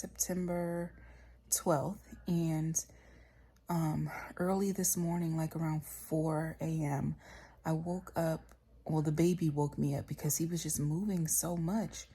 September 12th, and early this morning, like around 4 a.m., I woke up. Well, the baby woke me up because he was just moving so much,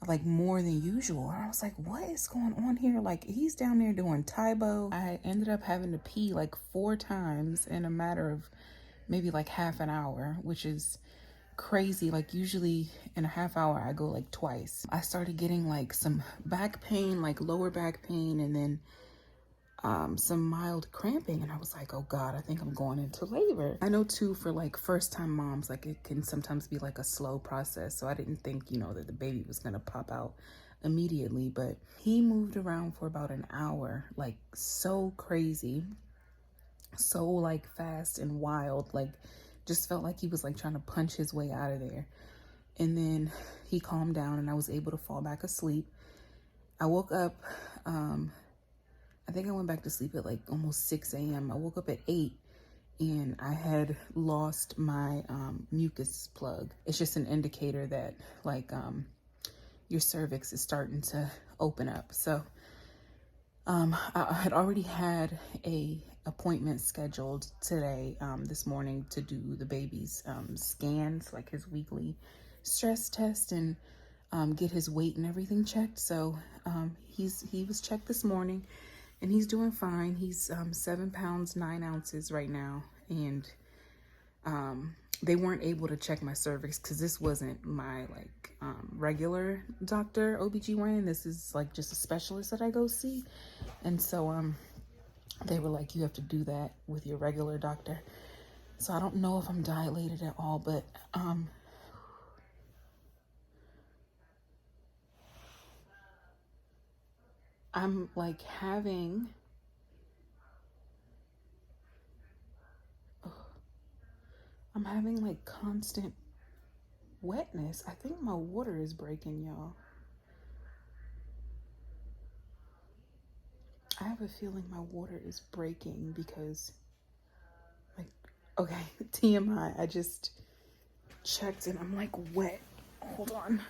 like more than usual. And I was like, what is going on here? Like, he's down there doing Taibo. I ended up having to pee like 4 times in a matter of maybe like half an hour, which is crazy. Like, usually in a half hour I go like twice. I started getting like some back pain, like lower back pain, and then some mild cramping, and I was like, oh God, I think I'm going into labor. I know too, for like first time moms, like it can sometimes be like a slow process. So I didn't think, that the baby was gonna pop out immediately, but he moved around for about an hour, like so crazy, so like fast and wild, like just felt like he was like trying to punch his way out of there. And then he calmed down and I was able to fall back asleep. I woke up, I think I went back to sleep at like almost 6 a.m. I woke up at 8 and I had lost my mucus plug. It's just an indicator that like your cervix is starting to open up. So I had already had a appointment scheduled today, this morning, to do the baby's scans, like his weekly stress test, and get his weight and everything checked. So he was checked this morning. And he's doing fine. He's 7 pounds, 9 ounces right now. And they weren't able to check my cervix because this wasn't my like regular doctor, OBGYN. This is like just a specialist that I go see. And so they were like, you have to do that with your regular doctor. So I don't know if I'm dilated at all, but I'm like having like constant wetness. I think my water is breaking, y'all. I have a feeling my water is breaking because, like, okay, TMI, I just checked and I'm like wet. Hold on.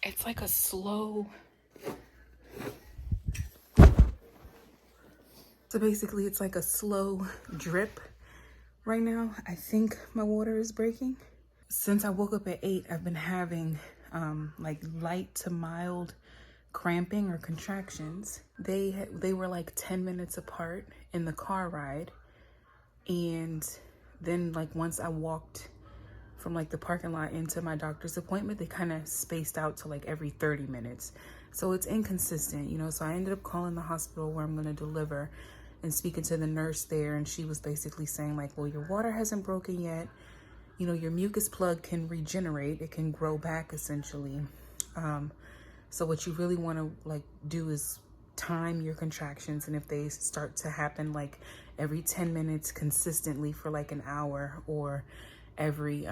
It's like a slow. So basically it's like a slow drip right now. I think my water is breaking. Since I woke up at 8, I've been having like light to mild cramping or contractions. They were like 10 minutes apart in the car ride, and then like once I walked from like the parking lot into my doctor's appointment, they kind of spaced out to like every 30 minutes. So it's inconsistent, so I ended up calling the hospital where I'm going to deliver and speaking to the nurse there, and she was basically saying like, well, your water hasn't broken yet. Your mucus plug can regenerate. It can grow back essentially. So what you really want to like do is time your contractions. And if they start to happen like every 10 minutes consistently for like an hour, or every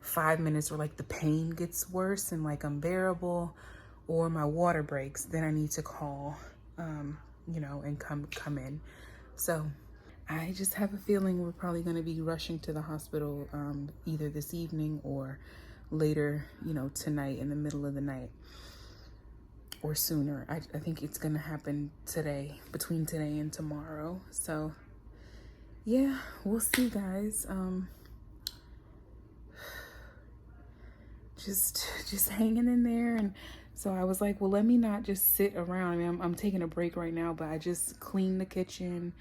5 minutes, or like the pain gets worse and like unbearable, or my water breaks, then I need to call, and come in. So I just have a feeling we're probably going to be rushing to the hospital either this evening or later, tonight, in the middle of the night, or sooner. I think it's going to happen today, between today and tomorrow. So yeah, we'll see, guys. Just hanging in there. And so I was like, well, let me not just sit around. I mean, I'm taking a break right now, but I just cleaned the kitchen.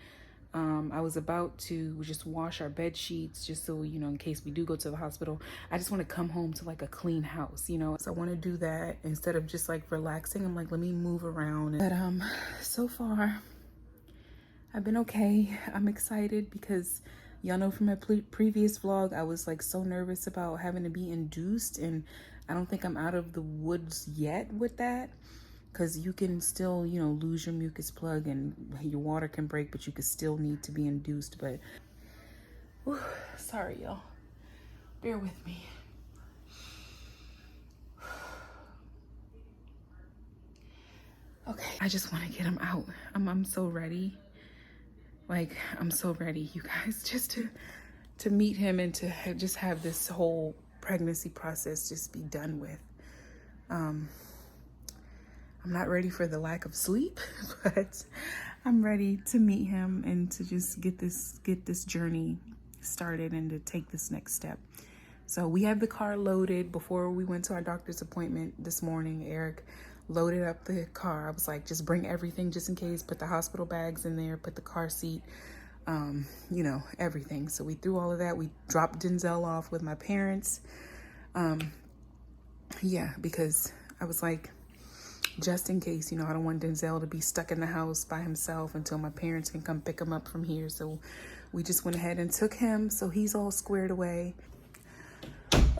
I was about to just wash our bed sheets, just so, in case we do go to the hospital. I just want to come home to like a clean house, So I want to do that instead of just like relaxing. I'm like, let me move around. But so far I've been okay. I'm excited because y'all know from my previous vlog, I was like so nervous about having to be induced, and I don't think I'm out of the woods yet with that. Because you can still, lose your mucus plug and your water can break, but you could still need to be induced. But, whew, sorry, y'all. Bear with me. Okay, I just want to get him out. I'm so ready. Like, I'm so ready, you guys, just to meet him and to just have this whole pregnancy process just be done with. I'm not ready for the lack of sleep, but I'm ready to meet him and to just get this journey started and to take this next step. So we have the car loaded. Before we went to our doctor's appointment this morning, Eric loaded up the car. I was like, just bring everything just in case, put the hospital bags in there, put the car seat, you know, everything. So we threw all of that. We dropped Denzel off with my parents. Yeah, because I was like, just in case, you know, I don't want Denzel to be stuck in the house by himself until my parents can come pick him up from here. So we just went ahead and took him. So he's all squared away.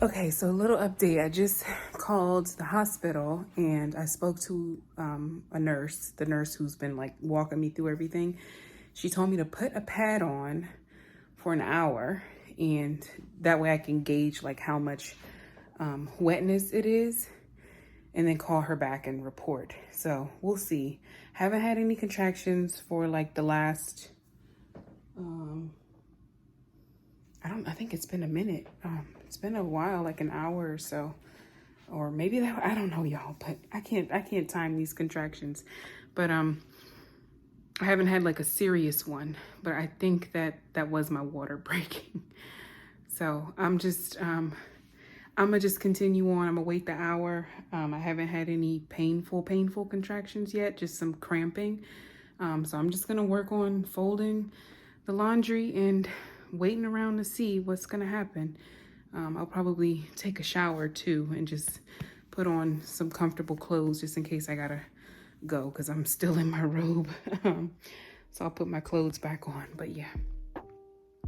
Okay, so a little update. I just called the hospital and I spoke to a nurse, the nurse who's been like walking me through everything. She told me to put a pad on for an hour, and that way I can gauge like how much wetness it is, and then call her back and report. So we'll see. Haven't had any contractions for like the last, I think it's been a minute. It's been a while, like an hour or so, or maybe that, I don't know, y'all, but I can't time these contractions. But I haven't had like a serious one, but I think that was my water breaking. So I'm gonna just continue on. I'm gonna wait the hour. I haven't had any painful contractions yet, just some cramping. So I'm just gonna work on folding the laundry and waiting around to see what's gonna happen. I'll probably take a shower too and just put on some comfortable clothes just in case I gotta go, because I'm still in my robe. So I'll put my clothes back on. But yeah,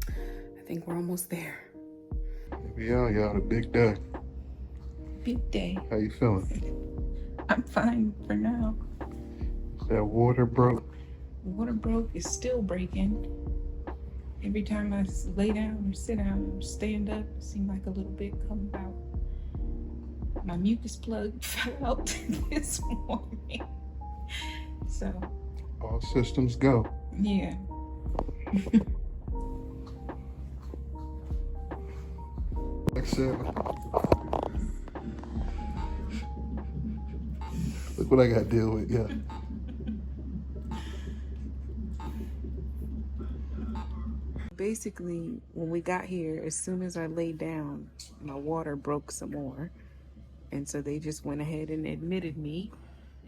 I think we're almost there. Y'all, a big day. Big day. How you feeling? I'm fine for now. That water broke? Water broke. Is still breaking. Every time I lay down or sit down or stand up, it seems like a little bit comes out. My mucus plug fell out this morning. So. All systems go. Yeah. Like 7. Look what I got to deal with, yeah. Basically, when we got here, as soon as I laid down, my water broke some more. And so they just went ahead and admitted me.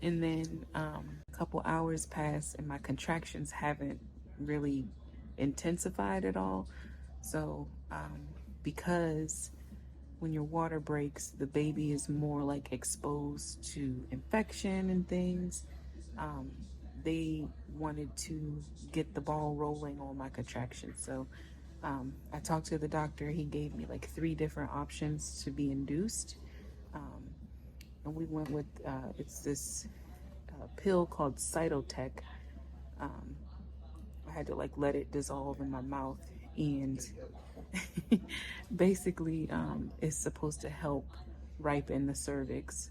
And then a couple hours passed and my contractions haven't really intensified at all. So because when your water breaks, the baby is more like exposed to infection and things, they wanted to get the ball rolling on my contractions. So I talked to the doctor. He gave me like 3 different options to be induced. And we went with, it's this pill called Cytotec. I had to like let it dissolve in my mouth, and basically it's supposed to help ripen the cervix.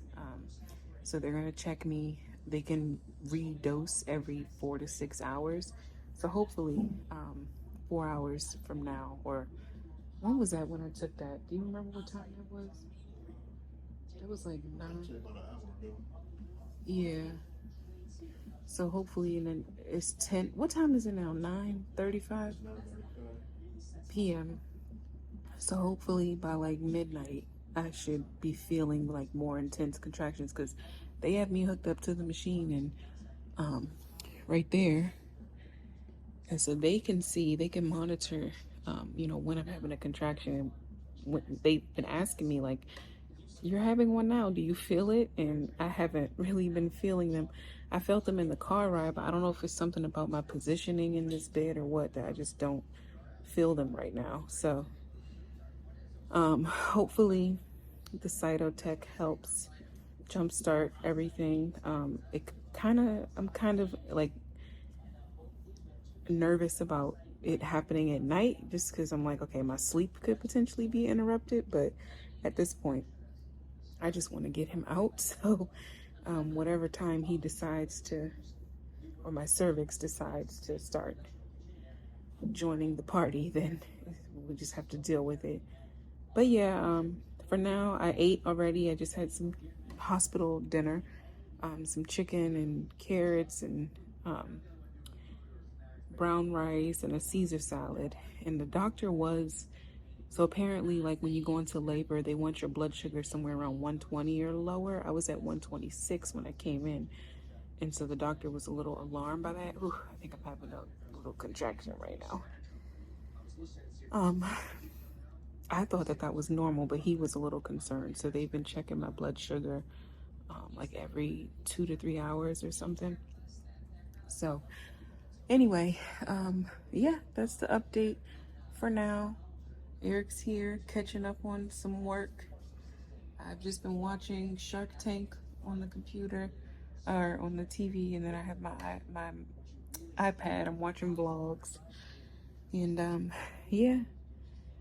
So they're gonna check me. They can redose every 4 to 6 hours. So hopefully 4 hours from now, or when was that when I took that? Do you remember what time that was? It was like 9. Yeah. So hopefully, and then it's 10. What time is it now? 9:35 p.m. So hopefully by like midnight, I should be feeling like more intense contractions, because they have me hooked up to the machine and right there. And so they can see, they can monitor, you know, when I'm having a contraction. When they've been asking me like, you're having one now, do you feel it? And I haven't really been feeling them. I felt them in the car ride, but I don't know if it's something about my positioning in this bed or what, that I just don't feel them right now. So hopefully the Cytotec helps jumpstart everything. I'm kind of like nervous about it happening at night, just because I'm like, okay, my sleep could potentially be interrupted, but at this point I just want to get him out. So whatever time he decides to, or my cervix decides to start joining the party, then we just have to deal with it. But yeah, for now I ate already. I just had some hospital dinner, some chicken and carrots and brown rice and a Caesar salad. And the doctor was, so apparently, like when you go into labor, they want your blood sugar somewhere around 120 or lower. I was at 126 when I came in. And so the doctor was a little alarmed by that. Ooh, I think I'm having a little contraction right now. I thought that was normal, but he was a little concerned. So they've been checking my blood sugar like every 2 to 3 hours or something. So anyway, yeah, that's the update for now. Eric's here catching up on some work. I've just been watching Shark Tank on the computer or on the TV, and then I have my iPad. I'm watching vlogs, and yeah,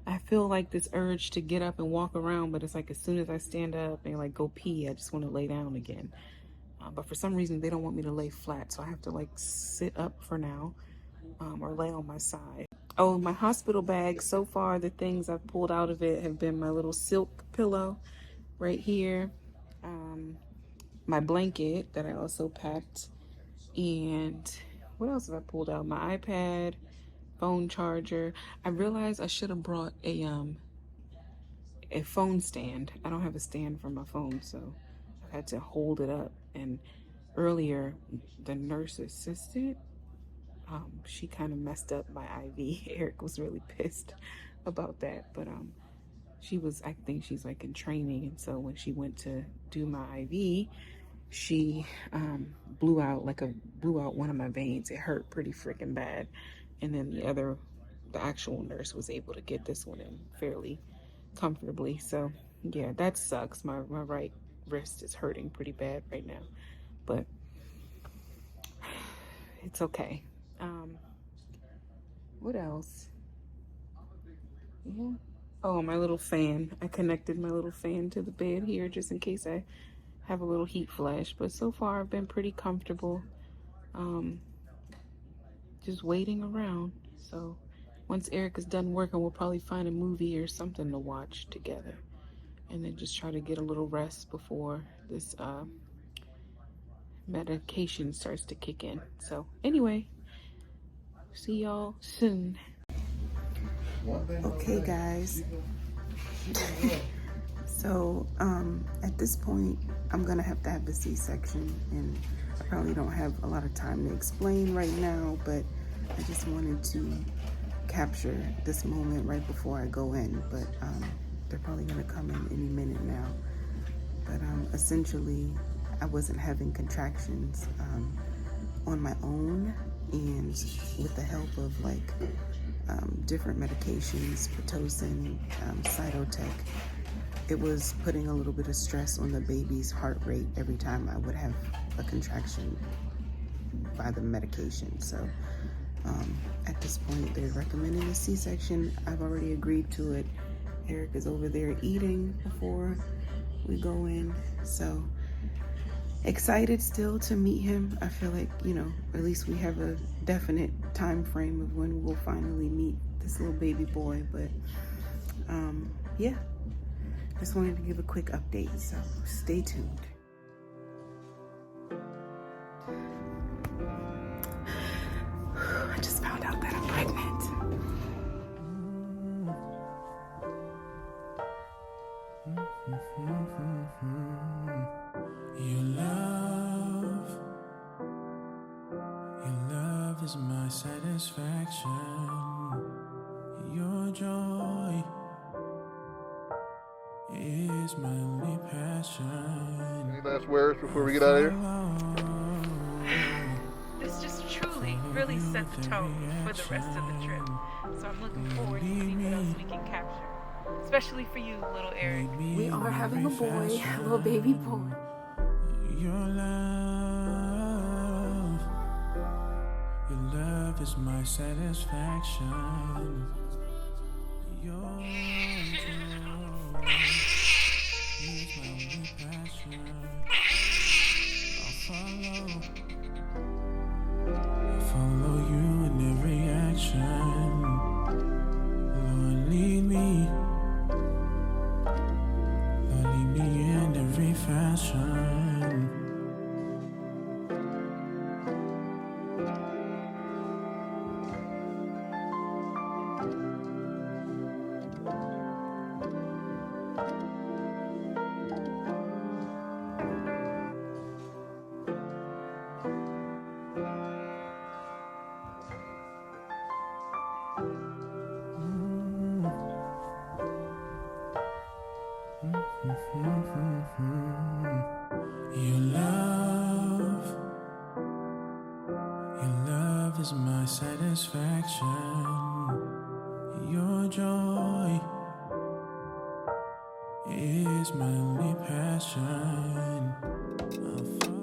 I feel like this urge to get up and walk around, but it's like as soon as I stand up and like go pee, I just want to lay down again. But for some reason, they don't want me to lay flat, so I have to like sit up for now, or lay on my side. Oh, my hospital bag, so far the things I've pulled out of it have been my little silk pillow right here, my blanket that I also packed, and what else have I pulled out? My iPad, phone charger. I realized I should have brought a phone stand. I don't have a stand for my phone, so I had to hold it up. And earlier, the nurse assistant, she kind of messed up my IV. Eric was really pissed about that, but I think she's like in training, and so when she went to do my IV, she blew out one of my veins. It hurt pretty freaking bad, and then the actual nurse was able to get this one in fairly comfortably. So yeah, that sucks. My right wrist is hurting pretty bad right now, but it's okay. What else? Yeah. Oh, my little fan. I connected my little fan to the bed here just in case I have a little heat flash. But so far, I've been pretty comfortable. Just waiting around. So once Eric is done working, we'll probably find a movie or something to watch together. And then just try to get a little rest before this medication starts to kick in. So anyway, see y'all soon. Okay, guys. So at this point, I'm gonna have to have the C-section, and I probably don't have a lot of time to explain right now, but I just wanted to capture this moment right before I go in. But they're probably gonna come in any minute now. But essentially, I wasn't having contractions on my own, and with the help of like different medications, Pitocin, Cytotec, it was putting a little bit of stress on the baby's heart rate every time I would have a contraction by the medication. So at this point, they're recommending a C-section. I've already agreed to it. Eric is over there eating before we go in. So excited still to meet him. I feel like, at least we have a definite time frame of when we'll finally meet this little baby boy. But yeah, just wanted to give a quick update, so stay tuned. I just found out that I'm pregnant. Your love is my satisfaction. Your joy is my only passion. Any last words before we get out of here? This just truly really set the tone for the rest of the trip. So I'm looking forward to seeing what else we can capture. Especially for you, little Eric. We are having a boy, a little baby boy. Your love is my satisfaction. Your joy is my only passion. I'll follow you in every action. Lord, lead me in every fashion. my satisfaction. Your joy is my only passion. I'll